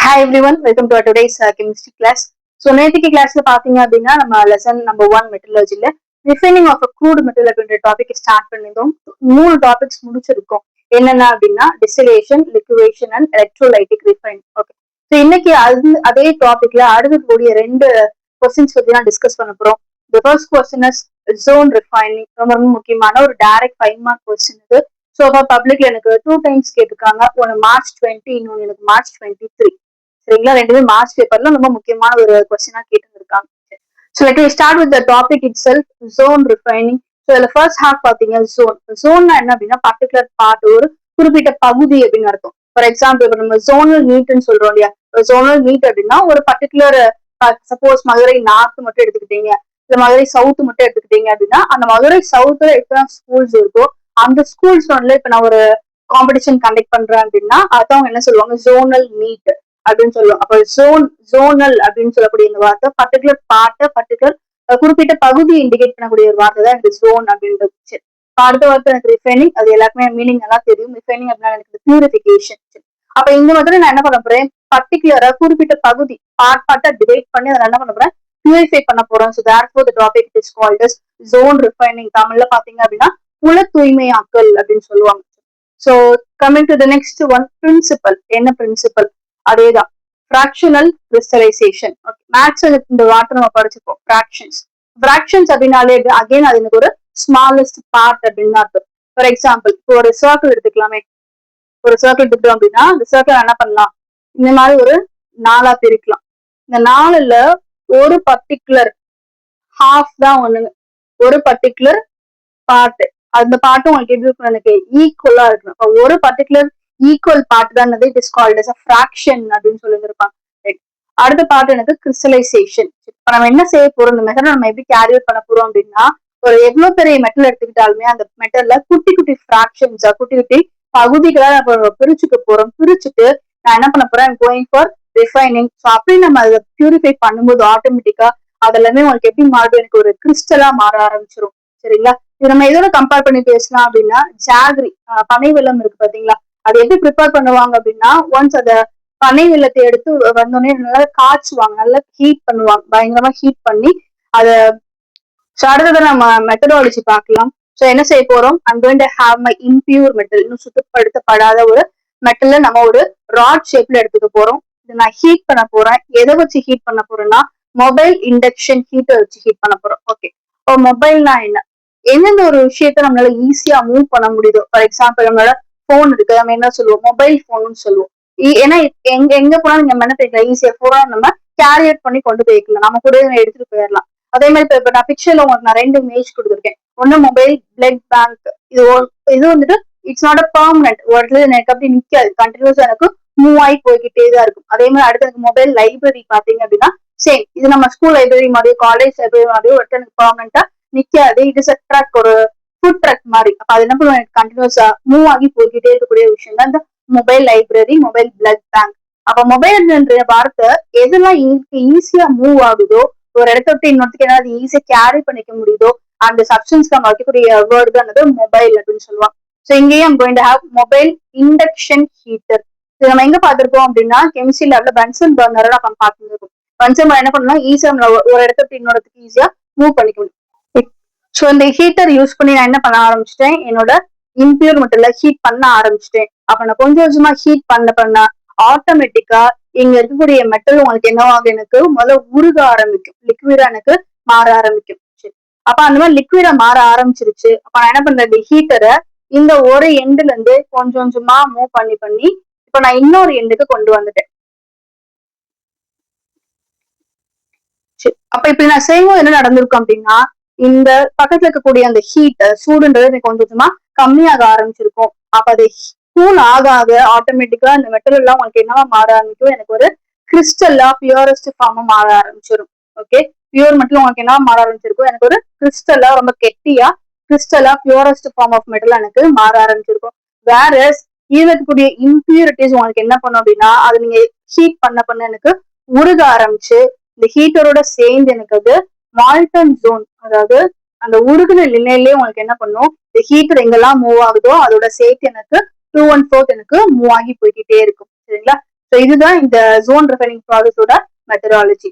Hi everyone, welcome to our today's chemistry class. So நேத்திக்கு கிளாஸ்ல பாத்தீங்க அப்படின்னா நம்ம லெசன் நம்பர் 1 மெட்டலர்ஜில refining of a crude metal அப்படின்ற டாபிக் ஸ்டார்ட் பண்ணிருந்தோம். 3 டாபிக்ஸ் முடிச்சிருக்கோம். என்னென்ன அப்படின்னா distillation, liquidation and electrolytic refine. Okay, so இன்னைக்கு அதே டாபிக்ல அடுத்து கூடிய 2 கொஸ்டின்ஸ் பத்தி தான் டிஸ்கஸ் பண்ண போறோம். The first question is zone refining. ரொம்ப ரொம்ப முக்கியமான ஒரு டைரக்ட் 5 மார்க் கொஸ்டின் இது. ஸோ அப்போ பப்ளிக்ல எனக்கு 2 டைம்ஸ் கேட்டிருக்காங்க. ஒன்று மார்ச் 20, இன்னொன்று எனக்கு மார்ச் 23. சரிங்களா, ரெண்டுமே மார்ச் பேப்பர்ல ரொம்ப முக்கியமான ஒரு கொஸ்டினா கேட்டுருக்காங்க. So let we start with the topic itself, zone refining. So இதுல ஃபர்ஸ்ட் ஹாஃப் பாத்தீங்க ஜோன்னா என்ன அப்படின்னா பர்டிகுலர் பார்ட், ஒரு குறிப்பிட்ட பகுதி அப்படின்னு அர்த்தம். ஃபார் எக்ஸாம்பிள் இப்போ நம்ம ஜோனல் நீட்னு சொல்றோம் இல்லையா, ஜோனல் நீட் அப்படின்னா ஒரு பர்டிகுலர் சப்போஸ் மதுரை நார்த் மட்டும் எடுத்துக்கிட்டீங்க, இல்ல மதுரை சவுத் மட்டும் எடுத்துக்கிட்டீங்க அப்படின்னா அந்த மதுரை சவுத்ல எத்தனை ஸ்கூல்ஸ் இருக்கோ அந்த ஸ்கூல்ஸ் வந்து இப்ப நான் ஒரு காம்படிஷன் கண்டக்ட் பண்றேன் அப்படின்னா அதான் என்ன சொல்லுவாங்க, ஜோனல் மீட் அப்படின்னு சொல்லுவோம். அப்ப ஜோனல் அப்படின்னு சொல்லக்கூடிய இந்த வார்த்தை பர்டிகுலர் பார்ட்டை, பர்டிகுலர் குறிப்பிட்ட பகுதியை இண்டிகேட் பண்ணக்கூடிய ஒரு வார்த்தை தான் இந்த ஜோன் அப்படின்றது. அடுத்த வார்த்தை எனக்கு ரிஃபைனிங், அது எல்லாருக்குமே மீனிங் நல்லா தெரியும். ரிஃபைனிங் அப்படின்னா எனக்கு பியூரிஃபிகேஷன். அப்ப இந்த மாதிரி நான் என்ன பண்ண போறேன், பர்டிகுலரா குறிப்பிட்ட பகுதி பார்ட்டா டிவைட் பண்ணி அதை என்ன பண்ண போறேன், பியூரிஃபை பண்ண போறோம். So therefore the topic is called as zone refining. தமிழ்ல பாத்தீங்க அப்படின்னா புல தூய்மையாக்கல் அப்படின்னு சொல்லுவாங்க. So coming to the next one, principle. என்ன பிரின்சிபல்? அதேதான், ஃபிராக்ஷனல் கிறிஸ்டலைசேஷன். மேத்ஸ் இந்த வார்த்தை நம்ம படிச்சிருப்போம், ஃபிராக்ஷன்ஸ். ஃபிராக்ஷன்ஸ் அப்படின்னாலே அகைன் அது எனக்கு ஒரு ஸ்மாலஸ்ட் பார்ட் அப்படின்னு அர்த்தம். ஃபார் எக்ஸாம்பிள் இப்போ ஒரு சர்க்கிள் எடுத்துக்கலாமே, ஒரு சர்க்கிள் எடுத்துக்கிட்டோம் அப்படின்னா அந்த சர்க்கிள் என்ன பண்ணலாம், இந்த மாதிரி ஒரு 4ஆ பிரிக்கலாம். இந்த 4ல ஒரு பர்டிகுலர் ஹாஃப் தான் ஒண்ணுங்க, ஒரு பர்டிகுலர் பார்ட். அந்த பார்ட்டும் உங்களுக்கு எப்படி இருக்கும், எனக்கு ஈக்குவலா இருக்கணும். ஒரு பர்டிகுலர் ஈக்குவல் பார்ட் தான் it is called as a fraction அப்படின்னு சொல்லியிருப்பாங்க. அடுத்த பார்ட் எனக்கு கிறிஸ்டலைசேஷன். இப்ப நம்ம என்ன செய்ய போறோம், இந்த மெத்தட் நம்ம எப்படி கேரி அவுட் பண்ண போறோம் அப்படின்னா, ஒரு எவ்வளவு பெரிய மெட்டல் எடுத்துக்கிட்டாலுமே அந்த மெட்டல்ல குட்டி குட்டி ஃபிராக்ஷன்ஸா, குட்டி குட்டி பகுதிகளா நம்ம பிரிச்சுக்க போறோம். பிரிச்சுட்டு நான் என்ன பண்ண போறேன், கோயிங் ஃபார் ரிஃபைனிங். ஸோ அப்படி நம்ம அதை பியூரிஃபை பண்ணும்போது ஆட்டோமேட்டிக்கா அது எல்லாமே உங்களுக்கு எப்படி மாறும், எனக்கு ஒரு கிறிஸ்டலா மாற ஆரம்பிச்சிடும். சரிங்களா, இது நம்ம எதோட கம்பேர் பண்ணி பேசலாம் அப்படின்னா ஜாகரி, பனை வெல்லம் இருக்கு பாத்தீங்களா, அது எப்படி ப்ரிப்பேர் பண்ணுவாங்க அப்படின்னா ஒன்ஸ் அத பனை வெல்லத்தை எடுத்து வந்தோடனே நல்லா காய்ச்சுவாங்க, நல்லா ஹீட் பண்ணுவாங்க, பயங்கரமா ஹீட் பண்ணி அதை. ஸோ அடுத்தது நம்ம மெத்தடாலஜி பார்க்கலாம். ஸோ என்ன செய்ய போறோம், I'm going to have my impure metal, இன்னும் சுத்தப்படுத்தப்படாத ஒரு மெட்டல்ல நம்ம ஒரு ராட் ஷேப்ல எடுத்துக்க போறோம். இதை நான் ஹீட் பண்ண போறேன். எதை வச்சு ஹீட் பண்ண போறேன்னா மொபைல் இண்டக்ஷன் ஹீட்டர் வச்சு ஹீட் பண்ண போறோம். ஓகே, இப்போ மொபைல்னா என்ன, எந்தெந்த ஒரு விஷயத்த நம்மளால ஈஸியா மூவ் பண்ண முடியுதோ. ஃபார் எக்ஸாம்பிள் நம்மளோட போன் இருக்கு, நம்ம என்ன சொல்லுவோம், மொபைல் போன் சொல்லுவோம். ஏன்னா எங்க எங்க போனாலும் நம்ம என்ன பண்ணிக்கலாம், ஈஸியா போனா நம்ம கேரி அவுட் பண்ணி கொண்டு போய்க்கலாம், நம்ம கூட எடுத்துட்டு போயிடலாம். அதே மாதிரி இப்ப நான் பிக்சர்ல உங்களுக்கு நான் 2 இமேஜ் கொடுத்துருக்கேன். ஒன்னு மொபைல் பிளட் பேங்க். இது வந்துட்டு இட்ஸ் நாட் அ பெர்மனன்ட், ஒரு இடத்துல எனக்கு அப்படி நிக்காது, கண்டினியூஸா எனக்கு மூவ் ஆகி போய்கிட்டே தான் இருக்கும். அதே மாதிரி அடுத்து எனக்கு மொபைல் லைப்ரரி பாத்தீங்க அப்படின்னா சேம், இது நம்ம ஸ்கூல் லைப்ரரி மாதிரியோ காலேஜ் லைப்ரரி மாதிரியோ ஒரு எனக்கு பெர்மனண்டா நிக்காது. இட் இஸ் அ ட்ரக், ஒரு ஃபுட் ட்ரக் மாதிரி. அப்ப அது என்ன பண்ணுவோம், கண்டினியூஸா மூவ் ஆகி போய்கிட்டே இருக்கக்கூடிய விஷயம் தான் இந்த mobile library, mobile blood bank. அப்ப மொபைல்ன்ற வார்த்தை எதெல்லாம் ஈஸியா மூவ் ஆகுதோ, ஒரு இடத்த விட்டு இன்னொருத்துக்கு ஏதாவது ஈஸியா கேரி பண்ணிக்க முடியுதோ அந்த சப்ஸ்டன்ஸ் நம்ம வைக்கக்கூடிய வேர்டு தான் மொபைல் அப்படின்னு சொல்லுவாங்க. ஸோ இங்கேயும் going to have mobile induction heater. இது நம்ம எங்க பாத்திருக்கோம் அப்படின்னா கெமிஸ்ட்ரி லேப்ல பன்சன் பர்னர் நம்ம பார்த்துருக்கோம். பன்சன் பர்னர் என்ன பண்ணலாம், ஈஸியா ஒரு இடத்துக்கு இன்னொருத்துக்கு ஈஸியா மூவ் பண்ணிக்க முடியும். ஸோ இந்த ஹீட்டர் யூஸ் பண்ணி நான் என்ன பண்ண ஆரம்பிச்சிட்டேன், என்னோட இம்பியூர் மெட்டல்ல ஹீட் பண்ண ஆரம்பிச்சிட்டேன். அப்ப நான் கொஞ்சம் கொஞ்சமா ஹீட் பண்ண ஆட்டோமேட்டிக்கா இங்க இருக்கக்கூடிய மெட்டல் உங்களுக்கு என்னவாக, எனக்கு முதல்ல உருக ஆரம்பிக்கும், லிக்விடா எனக்கு மாற ஆரம்பிக்கும். அப்ப அந்த மாதிரி லிக்விடா மாற ஆரம்பிச்சிருச்சு. அப்ப நான் என்ன பண்றேன், ஹீட்டரை இந்த ஒரு எண்டுல இருந்து கொஞ்சம் கொஞ்சமா மூவ் பண்ணி இப்ப நான் இன்னொரு எண்டுக்கு கொண்டு வந்துட்டேன். அப்ப இப்ப நான் செய்யும்போது என்ன நடந்திருக்கும் அப்படின்னா, இந்த பக்கத்துல இருக்கக்கூடிய அந்த ஹீட் சூடுன்றது எனக்கு கொஞ்சம் கொஞ்சமா கம்மியாக ஆரம்பிச்சிருக்கும். அப்ப அது கூல் ஆக ஆட்டோமேட்டிக்கா இந்த மெட்டல் எல்லாம் உங்களுக்கு என்னவா மாற ஆரம்பிக்கும், எனக்கு ஒரு கிறிஸ்டல்லா பியூரஸ்ட் ஃபார்மா மாற ஆரம்பிச்சிடும். ஓகே, பியூர் மெட்டல் உங்களுக்கு என்னவா மாற ஆரம்பிச்சிருக்கும், எனக்கு ஒரு கிறிஸ்டல்லா ரொம்ப கெட்டியா கிறிஸ்டலா பியூரஸ்ட் ஃபார்ம் ஆஃப் மெட்டல் எனக்கு மாற ஆரம்பிச்சிருக்கும். வேற இருக்கக்கூடிய இம்பியூரிட்டிஸ் உங்களுக்கு என்ன பண்ணும் அப்படின்னா, அது நீங்க ஹீட் பண்ண எனக்கு உருக ஆரம்பிச்சு இந்த ஹீட்டரோட சேர்ந்து எனக்கு அது மால்டன் ஜோன், அதாவது அந்த உருகுன நிலையிலேயே உங்களுக்கு என்ன பண்ணும், இந்த ஹீட்டர் எங்கெல்லாம் மூவ் ஆகுதோ அதோட சேர்த்து எனக்கு 2 1/4 எனக்கு மூவ் ஆகி போய்கிட்டே இருக்கும். சரிங்களா, ஸோ இதுதான் இந்த ஜோன் ரிஃபைனிங் ப்ராசஸோட மெத்தடாலஜி.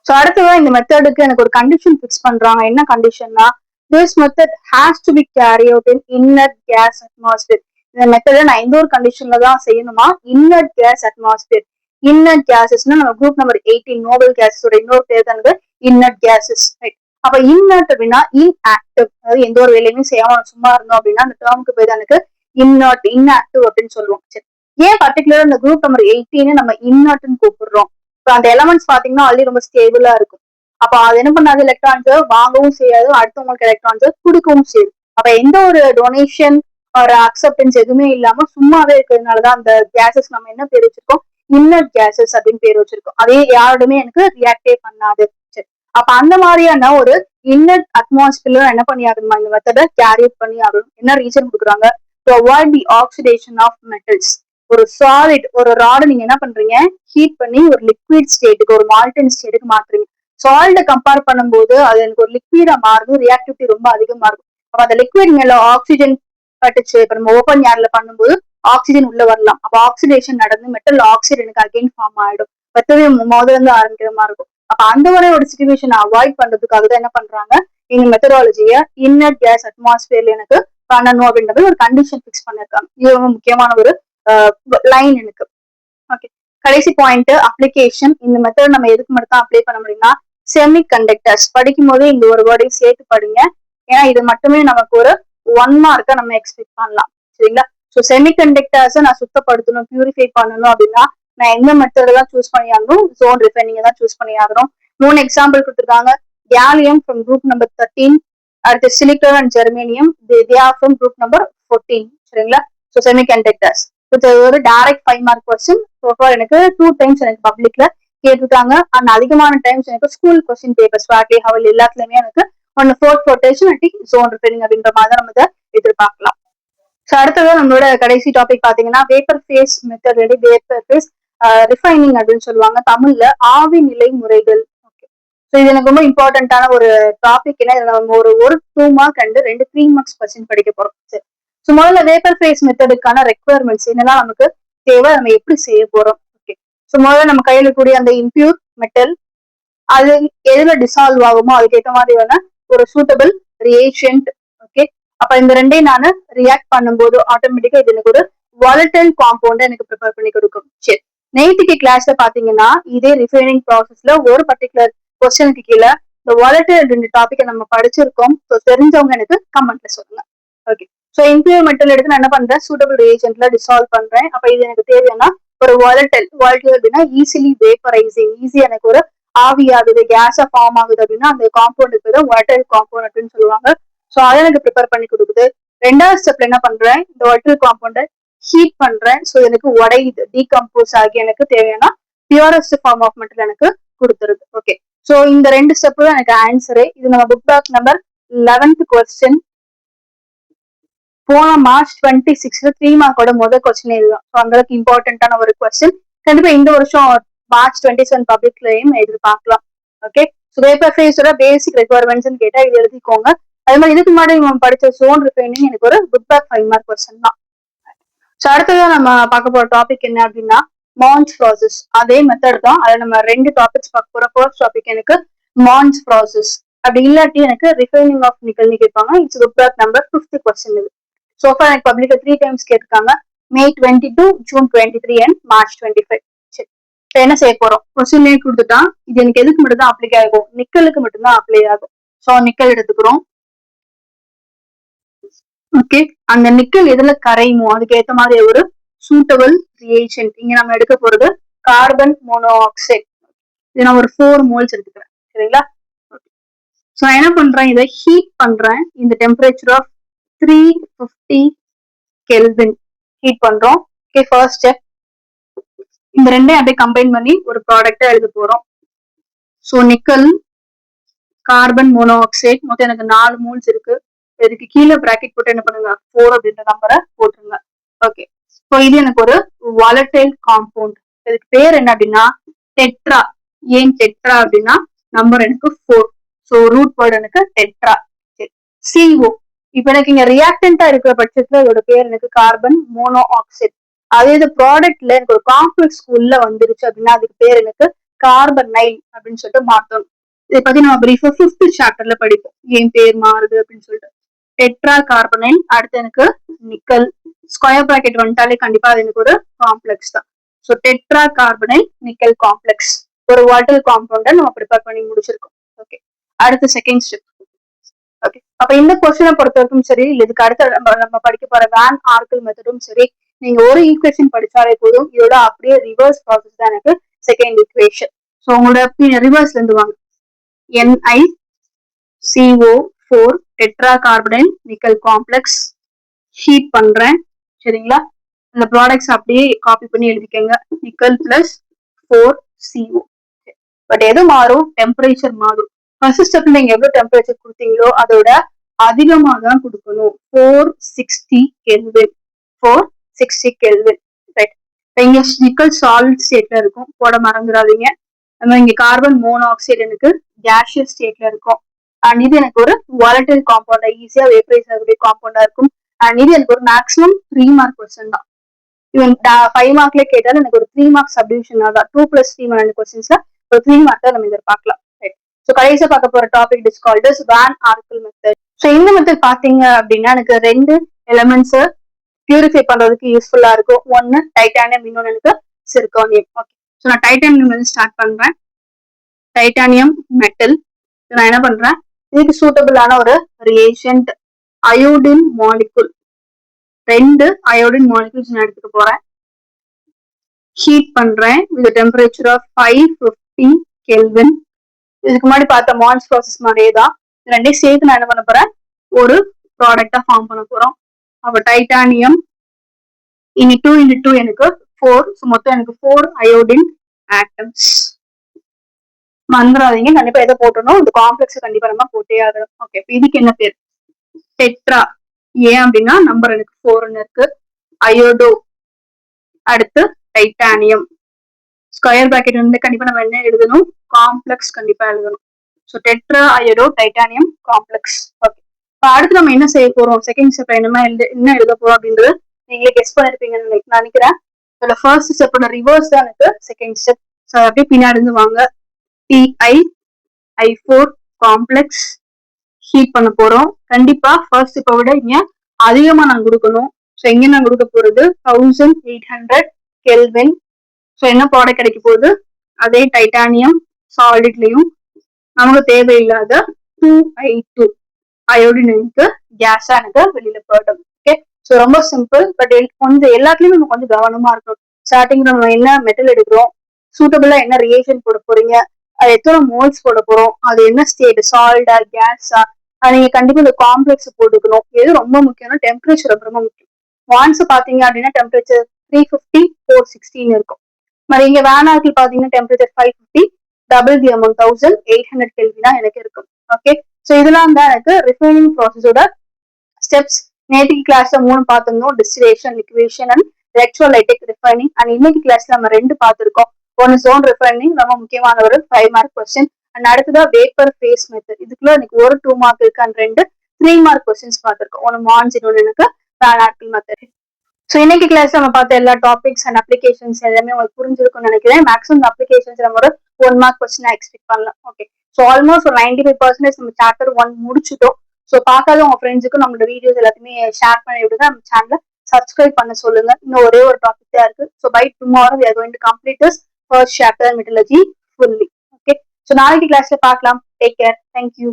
ஸோ அடுத்ததான் இந்த மெத்தடுக்கு எனக்கு ஒரு கண்டிஷன் ஃபிக்ஸ் பண்றாங்க. என்ன கண்டிஷன்னா, this method has to be carry out in inert gas atmosphere. இந்த மெத்தடை நான் எந்த ஒரு கண்டிஷன்ல தான் செய்யணுமா, இன்னர் கேஸ் அட்மாஸ்பியர். இன்னர் கேசஸ்னா நம்ம குரூப் நம்பர் 18 நோபல் கேசஸோட இன்னொரு பேர் தான் இன்னர் கேசஸ். ரைட். அப்ப இன்னர்ட் அப்படின்னா இன்ஆக்டிவ், அதாவது எந்த ஒரு வேலையுமே செய்யாம சும்மா இருந்தோம் அப்படின்னா அந்த டேர்முக்கு பேர் எனக்கு இன்னர்ட், இன்ஆக்டிவ் அப்படின்னு சொல்லுவோம். சரி, ஏன் பர்டிகுலர் இந்த குரூப் நம்பர் 18 நம்ம இன்னர்ட்னு கூப்பிடுறோம்? இப்போ அந்த எலமெண்ட்ஸ் பாத்தீங்கன்னா ஆல்ரெடி ரொம்ப ஸ்டேபிளா இருக்கும். அப்ப அது என்ன பண்ணாது, எலக்ட்ரான்ஸ் வாங்கவும் செய்யாது, அடுத்தவங்களுக்கு எலக்ட்ரான்ஸ் கொடுக்கவும் செய்யுது. அப்ப எந்த ஒரு டொனேஷன் ஒரு அக்செப்டன்ஸ் எதுவுமே இல்லாம சும்மாவே இருக்கிறதுனாலதான் அந்த கேசஸ் நம்ம என்ன பேர் வச்சிருக்கோம், இன்னர் கேசஸ் அப்படின்னு பேர் வச்சிருக்கோம். அதே யாரோடுமே எனக்கு ரியாக்டே பண்ணாது. சரி, அப்ப அந்த மாதிரியான ஒரு இன்னர் அட்மாஸ்பியர்ல என்ன பண்ணி ஆகணுமா, இந்த மெத்தடை கேரி அவுட் பண்ணி ஆகணும். என்ன ரீசன் கொடுக்குறாங்க, to avoid the oxidation of metals. ஒரு சாலிட் ஒரு ராடு நீங்க என்ன பண்றீங்க, ஹீட் பண்ணி ஒரு லிக்விட் ஸ்டேட்டுக்கு ஒரு மால்டன் ஸ்டேட்டுக்கு மாத்துறீங்க. சால்ட்டை கம்பேர் பண்ணும்போது அது எனக்கு ஒரு லிக்விடா மாறுது, ரியாக்டிவிட்டி ரொம்ப அதிகமா இருக்கும். அப்ப அந்த லிக்விட் மேல ஆக்சிஜன் பட்டுச்சு. இப்ப நம்ம ஓப்பன் ஏர்ல பண்ணும்போது ஆக்சிஜன் உள்ள வரலாம். அப்ப ஆக்சிடேஷன் நடந்து மெட்டல் ஆக்சைடு எனக்கு அகைன் ஃபார்ம் ஆயிடும். மொத்தமே முதல்ல இருந்து ஆரம்பிக்கிற மாதிரி இருக்கும். அப்ப அந்த மாதிரி ஒரு சிச்சுவேஷன் அவாய்ட் பண்றதுக்காக தான் என்ன பண்றாங்க, இந்த மெத்தடாலஜிய இன்னர் கேஸ் அட்மாஸ்பியர்ல எனக்கு பண்ணணும் அப்படின்றது ஒரு கண்டிஷன் பிக்ஸ் பண்ணிருக்காங்க. இது ரொம்ப முக்கியமான ஒரு லைன் எனக்கு. ஓகே, கடைசி பாயிண்ட் அப்ளிகேஷன். இந்த மெத்தட் நம்ம எதுக்கு மட்டும் தான் அப்ளை பண்ண முடியும்னா, செமி கண்டக்டர்ஸ் படிக்கும் போதே இந்த ஒரு வேர்டையும் சேர்த்து படிங்க. ஏன்னா இது மட்டுமே நமக்கு ஒரு 1 மார்க்கை நம்ம எக்ஸ்பெக்ட் பண்ணலாம். சரிங்களா? ஸோ செமி கண்டக்டர்ஸை நான் சுத்தப்படுத்தணும், பியூரிஃபை பண்ணணும் அப்படின்னா நான் எந்த மெத்தட் தான் சூஸ் பண்ணி ஆகணும், ஜோன் ரிஃபைனிங் தான் சூஸ் பண்ணி ஆகணும். 3 எக்ஸாம்பிள் கொடுத்துருக்காங்க. கேலியம் ஃப்ரம் குரூப் நம்பர் 13, அடுத்து silicon and germanium, they are from group number 14. சரிங்களா? ஸோ செமி கண்டக்டர்ஸ் ஒரு டைரக்ட் 5 மார்க் கொஸ்டின். எனக்கு 2 டைம்ஸ் எனக்கு பப்ளிக்ல கேட்டிருக்காங்க. அண்ட் அதிகமான டைம்ஸ் எனக்கு ஸ்கூல் கொஸ்டின் பேப்பர்ஸ் வாட்லி ஹவல் எல்லாத்துலயுமே எனக்கு 4th ரொட்டேஷன் ஜோன் ரிப்பேரிங் அப்படின்ற மாதிரி தான் நம்ம இதை எதிர்பார்க்கலாம். ஸோ அடுத்தது நம்மளோட கடைசி டாபிக் பாத்தீங்கன்னா vapour phase method, vapour phase refining அப்படின்னு சொல்லுவாங்க. தமிழ்ல ஆவி நிலை முறைகள். ஓகே, ஸோ இது எனக்கு ரொம்ப இம்பார்ட்டன்டான ஒரு டாபிக். ஏன்னா இதுல நம்ம ஒரு 2 மார்க் அண்ட் 2 3 மார்க்ஸ் கொஸ்டின் படிக்க போறோம். சரி, ஸோ முதல்ல வேப்பர் ஃபேஸ் மெத்தடுக்கான ரெக்குவயர்மெண்ட்ஸ் என்னெல்லாம் நமக்கு தேவை, நம்ம எப்படி செய்ய போறோம். ஓகே, ஸோ முதல்ல நம்ம கையில கூடிய அந்த இம்பியூர் மெட்டல் அது எதுல டிசால்வ் ஆகுமோ அதுக்கேற்ற மாதிரியான ஒரு சூட்டபிள் ரியேஷன்ட். ஓகே, அப்ப இந்த ரெண்டையும் நான் ரியாக்ட் பண்ணும்போது ஆட்டோமேட்டிக்கா இது எனக்கு ஒரு வாலடைல் காம்பவுண்ட் எனக்கு ப்ரிப்பேர் பண்ணி கொடுக்கும். சரி, நைட்டுக்கு கிளாஸ்ல பாத்தீங்கன்னா இதே ரிஃபைனிங் ப்ராசஸ்ல ஒரு பர்டிகுலர் கொஸ்டினுக்கு கீழே இந்த வாலடைல் 2 டாபிக்கை நம்ம படிச்சிருக்கோம். ஸோ தெரிஞ்சவங்க எனக்கு கமெண்ட்ல சொல்லுங்க. ஓகே, ஸோ இம்பியூர் மெட்டல் எடுத்து நான் என்ன பண்றேன், சூட்டபிள் ரியேஜென்ட்ல டிசால்வ் பண்றேன். அப்ப இது எனக்கு தேவைன்னா ஒரு வாலடைல் அப்படின்னா ஈஸிலி வேப்பரைசிங், ஈஸி எனக்கு ஒரு ஆவி ஆகுது, கேஸா ஃபார்ம் ஆகுது அப்படின்னா அந்த காம்பவுண்டுக்கு பேர் வாலடைல் காம்பவுண்ட் அப்படின்னு சொல்லுவாங்க. ஸோ அதை எனக்கு ப்ரிப்பேர் பண்ணி கொடுக்குது. 2வது ஸ்டெப்ல என்ன பண்றேன், இந்த வாலடைல் காம்பவுண்டை ஹீட் பண்றேன். ஸோ எனக்கு உடையுது, டீகம்போஸ் ஆகி எனக்கு தேவையான பியூரஸ்ட் ஃபார்ம் ஆஃப் மெட்டல் எனக்கு கொடுத்துருது. ஓகே, ஸோ இந்த 2 ஸ்டெப் தான் எனக்கு ஆன்சரு. இது நம்ம book back number 11th question. போன March 26 3 மார்க்கோட முதல் கொஸ்டின் இதுதான். ஸோ அந்த அளவுக்கு இம்பார்ட்டன்டான ஒரு கொஸ்டின். கண்டிப்பா இந்த வருஷம் March 27 பப்ளிக்லயும் எதிர்பார்க்கலாம். ஓகே, ஸோ வேப்பர் ஃபேஸோட பேசிக் ரெக்குவயர்மெண்ட்ஸ் கேட்டா இது எழுதிக்கோங்க. அதே மாதிரி இதுக்கு முன்னாடி நம்ம படிச்ச ஜோன் ரிஃபைனிங் எனக்கு ஒரு புக் பேக் 5 மார்க் கொஸ்டின் தான். ஸோ அடுத்ததான் நம்ம பார்க்க போற டாபிக் என்ன அப்படின்னா மான்ஸ் ப்ராசஸ். அதே மெத்தட் தான், அதை நம்ம 2 டாபிக்ஸ் பார்க்க போறோம். ஃபர்ஸ்ட் டாபிக் எனக்கு மான்ஸ் ப்ராசஸ், அப்படி இல்லாட்டி எனக்கு ரிஃபைனிங் ஆஃப் நிக்கல்னு கேட்பாங்க. It's book back number 5th question. இது சோஃபா எனக்கு பப்ளிக்ல 3 டைம்ஸ் கேட்டிருக்காங்க. May 22, June 23 and March 25. சரி, இப்போ என்ன செய்ய போறோம், கொஸ்டின்லேயே கொடுத்துட்டான். இது எனக்கு எதுக்கு மட்டும் தான் அப்ளை ஆகும், நிக்கலுக்கு மட்டும்தான் அப்ளை ஆகும். ஸோ நிக்கல் எடுத்துக்கிறோம். ஓகே, அந்த நிக்கல் எதுல கரையுமோ அதுக்கு ஏற்ற மாதிரி ஒரு சூட்டபிள் ரியேஜென்ட். இங்க நம்ம எடுக்க போறது கார்பன் மோனோஆக்சைடு. இது நான் ஒரு 4 மோல்ஸ் எடுத்துக்கிறேன். சரிங்களா? ஸோ நான் என்ன பண்றேன், இதை ஹீட் பண்றேன். இந்த டெம்பரேச்சர் ஆஃப் 350 கெல்வின் ஹீட் பண்றோம். Okay, first step. இந்த ரெண்டையும் அப்படியே கம்பைன் பண்ணி ஒரு ப்ராடக்டா எழுத போறோம். ஸோ நிக்கல் கார்பன் மோனோஆக்சைடு மொத்தம் எனக்கு 4 மோல்ஸ் இருக்கு. இதுக்கு கீழே பிராக்கெட் போட்டு என்ன பண்ணுங்க, 4 அப்படின்ற நம்பரை போட்டுருங்க. ஓகே, ஸோ இது எனக்கு ஒரு வாலடைல் காம்பவுண்ட். இதுக்கு பேர் என்ன அப்படின்னா டெட்ரா. ஏன் டெட்ரா அப்படின்னா நம்பர் எனக்கு 4. ஸோ ரூட் வேர்டு எனக்கு டெட்ரா. CO. இப்ப எனக்கு இங்க ரியாக்டன்டா இருக்கிற பட்சத்துல இதோட பேர் எனக்கு கார்பன் மோனோ ஆக்சைடு. அதே இது ப்ராடக்ட்ல எனக்கு ஒரு காம்ப்ளெக்ஸ் உள்ள வந்துருச்சு அப்படின்னா அதுக்கு பேர் எனக்கு கார்பனைல் அப்படின்னு சொல்லிட்டு மாத்தணும். இதை பத்தி நம்ம பிரீஃபா 5th சாப்டர்ல படிப்போம், ஏன் பேர் மாறுது அப்படின்னு சொல்லிட்டு. டெட்ரா கார்பனைல், அடுத்து எனக்கு நிக்கல். ஸ்கொயர் பிராக்கெட் வந்துட்டாலே கண்டிப்பா அது எனக்கு ஒரு காம்ப்ளெக்ஸ் தான். So tetra carbonyl nickel complex ஒரு வாட்டர் காம்பவுண்டை நம்ம ப்ரிப்பேர் பண்ணி முடிச்சிருக்கோம். ஓகே, அடுத்து செகண்ட் ஸ்டெப். ஓகே, அப்ப இந்த கொஸ்டினை பொறுத்த வரைக்கும் சரி, இல்ல இதுக்கு அடுத்த நம்ம படிக்க போற வேன் ஆர்கல் மெத்தடும் சரி, நீங்க ஒரு ஈக்குவேஷன் படிச்சாலே போதும். இதோட அப்படியே ரிவர்ஸ் ப்ராசஸ் தான் எனக்கு செகண்ட் ஈக்குவேஷன். ஸோ உங்களோட ரிவர்ஸ்ல இருந்து வாங்க. NiCO4 tetra carbonyl nickel complex heat பண்றேன். சரிங்களா, இந்த ப்ராடக்ட்ஸ் அப்படியே காப்பி பண்ணி எழுதிக்கங்க. Nickel plus 4CO. பட் எது மாறும்? டெம்பரேச்சர் மாறும். ஃபர்ஸ்ட் ஸ்டெப்ல நீங்க எவ்வளவு டெம்பரேச்சர் கொடுத்தீங்களோ அதோட அதிகமாக தான் கொடுக்கணும். 460 கெல்வின். 460 கெல்வின். ரைட், இங்க நிக்கல் சாலிட் ஸ்டேட்ல இருக்கும், போட மறந்துடாதீங்க. நம்ம இங்க கார்பன் மோனாக்சைடு எனக்கு கேஷியஸ் ஸ்டேட்ல இருக்கும். அண்ட் இது எனக்கு ஒரு வாலடைல் காம்பவுண்டா, ஈஸியா வேப்பரைஸ் ஆகக்கூடிய காம்பவுண்டா இருக்கும். அண்ட் இது எனக்கு ஒரு மேக்ஸிமம் 3 மார்க் கொஸ்டின் தான். இவன் 5 மார்க்ல கேட்டாலும் எனக்கு ஒரு 3 மார்க் சப்டிவிஷன் தான். 2+3 கொஸ்டின்ஸ்ல ஒரு 3 மார்க் தான் நம்ம இதை பார்க்கலாம். ஸோ கடைசியா பார்க்க போற topic is called as Van Arkel method. So இந்த மெத்தட் பாத்தீங்க அப்படின்னா எனக்கு 2 எலிமெண்ட்ஸ் பியூரிஃபை பண்றதுக்கு யூஸ்ஃபுல்லா இருக்கும். ஒன்னு டைட்டானியம், இன்னொன்னு எனக்கு சிர்கோனியம். ஓகே, ஸோ நான் டைட்டானியம் வந்து ஸ்டார்ட் பண்றேன். டைட்டானியம் மெட்டல் நான் என்ன பண்றேன், இதுக்கு சூட்டபிளான ஒரு reagent iodine molecule, 2 iodine molecules நான் எடுத்துக்க போறேன். ஹீட் பண்றேன் வித் டெம்பரேச்சர் ஆஃப் 550 கெல்வின். இதுக்கு முன்னாடி பார்த்த மான்ஸ் ப்ராசஸ் மாதிரியே தான். ரெண்டையும் சேர்த்து நான் என்ன பண்ண போறேன், ஒரு ப்ராடக்டா ஃபார்ம் பண்ண போறோம். அப்ப டைட்டானியம் இனி 2 into 2 எனக்கு 4. ஸோ மொத்தம் எனக்கு 4 அயோடின் ஆட்டம்ஸ். மறந்துடாதீங்க, கண்டிப்பா எதை போட்டணும், இந்த காம்ப்ளெக்ஸ் கண்டிப்பா நம்ம போட்டே ஆகணும். ஓகே, இதுக்கு என்ன பேர்? டெட்ரா. ஏன் அப்படின்னா நம்பர் எனக்கு 4 இருக்கு. அயோடோ, அடுத்து டைட்டானியம். ஸ்கொயர் பிராக்கெட் வந்து கண்டிப்பா நம்ம என்ன எழுதணும், காம்ப்ளெக்ஸ் கண்டிப்பா எழுதணும். So tetra iodo titanium complex. Okay, இப்போ அடுத்து நம்ம என்ன செய்ய போறோம், செகண்ட் ஸ்டெப் என்ன எழுத போறோம் அப்படின்றது நீங்களே கெஸ் பண்ணிருப்பீங்கன்னு நினைக்கிறேன். இதோட ஃபர்ஸ்ட் ஸ்டெப்போட ரிவர்ஸ் தான் எனக்கு செகண்ட் ஸ்டெப். ஸோ அப்படியே பின்னாடி இருந்து வாங்க. TiI4 காம்ப்ளெக்ஸ் ஹீட் பண்ண போறோம். கண்டிப்பா ஃபர்ஸ்ட் ஸ்டெப்பை விட இங்க அதிகமா நான் கொடுக்கணும். ஸோ எங்க நான் கொடுக்க போறது 1800 கெல்வின். ஸோ என்ன ப்ராடக்ட் கிடைக்க போகுது, அதே டைட்டானியம் சாலிட்லயும் நமக்கு தேவையில்லாத 2I2 அயோடின் எனக்கு கேஸா எனக்கு வெளியில போயிடும். ஓகே, ஸோ ரொம்ப சிம்பிள். பட் கொஞ்சம் எல்லாத்துலயும் நம்ம கொஞ்சம் கவனமா இருக்கணும். ஸ்டார்டிங் நம்ம என்ன மெட்டல் எடுக்கிறோம், சூட்டபிளா என்ன ரியாக்ஷன் போட போறீங்க, அது எத்தனை மோல்ஸ் போட போறோம், அது என்ன ஸ்டேட், சால்டா கேஸா, நீங்க கண்டிப்பா இந்த காம்ப்ளெக்ஸ் போட்டுக்கணும். எது ரொம்ப முக்கியம்னா டெம்பரேச்சர் ரொம்ப முக்கியம். வான்ஸ் பாத்தீங்க அப்படின்னா டெம்பரேச்சர் 350 416 இருக்கும். மாதிரி இங்க வேனார்கில் பாத்தீங்கன்னா டெம்பரேச்சர் 550, டபுள் தி அமௌண்ட் 1800 கெல்வினா எனக்கு இருக்கும். ஓகே, ஸோ இதெல்லாம் தான் எனக்கு ரிஃபைனிங் ப்ராசஸோட ஸ்டெப்ஸ். நேற்றுக்கு கிளாஸ்ல 3 பார்த்திருந்தோம், distillation, liquation and electrolytic refining. And இன்னைக்கு கிளாஸ்ல நம்ம 2 பார்த்திருக்கோம். ஒன்னு ஜோன் ரிஃபைனிங், ரொம்ப முக்கியமான ஒரு 5 மார்க் கொஸ்டின். அண்ட் அடுத்ததா வேப்பர் ஃபேஸ் மெத்தட். இதுக்குள்ள எனக்கு ஒரு 2 மார்க் இருக்கு அண்ட் 2 3 மார்க் கொஸ்டின்ஸ் பார்த்திருக்கோம். ஒன்னு மான்ஸ், இன்னொன்னு எனக்கு வேன் ஆர்கல் மெத்தட். ஸோ இன்னைக்கு கிளாஸ் நம்ம பார்த்த எல்லா டாபிக்ஸ் அண்ட் அப்ளிகேஷன்ஸ் எல்லாமே உங்களுக்கு புரிஞ்சிருக்கும்னு நினைக்கிறேன். மேக்ஸிமம் அப்ளிகேஷன்ஸ் நம்ம ஒரு 1 மார்க் கொஸ்டின் எக்ஸ்பெக்ட் பண்ணலாம். ஓகே, ஸோ ஆல்மோஸ்ட் ஒரு 95% நம்ம சாப்டர் 1 முடிச்சுட்டோம். ஸோ பார்க்காத உங்க ஃப்ரெண்ட்ஸுக்கும் நம்மளோட வீடியோஸ் எல்லாத்தையுமே ஷேர் பண்ணி விடுங்க. நம்ம சேனலை சப்ஸ்கிரைப் பண்ண சொல்லுங்க. இன்னும் ஒரே ஒரு டாபிக் தான் இருக்கு. So by tomorrow we are going to complete this first chapter metallurgy fully. Okay, so நாளைக்கு கிளாஸ்ல பார்க்கலாம். Take care. தேங்க்யூ.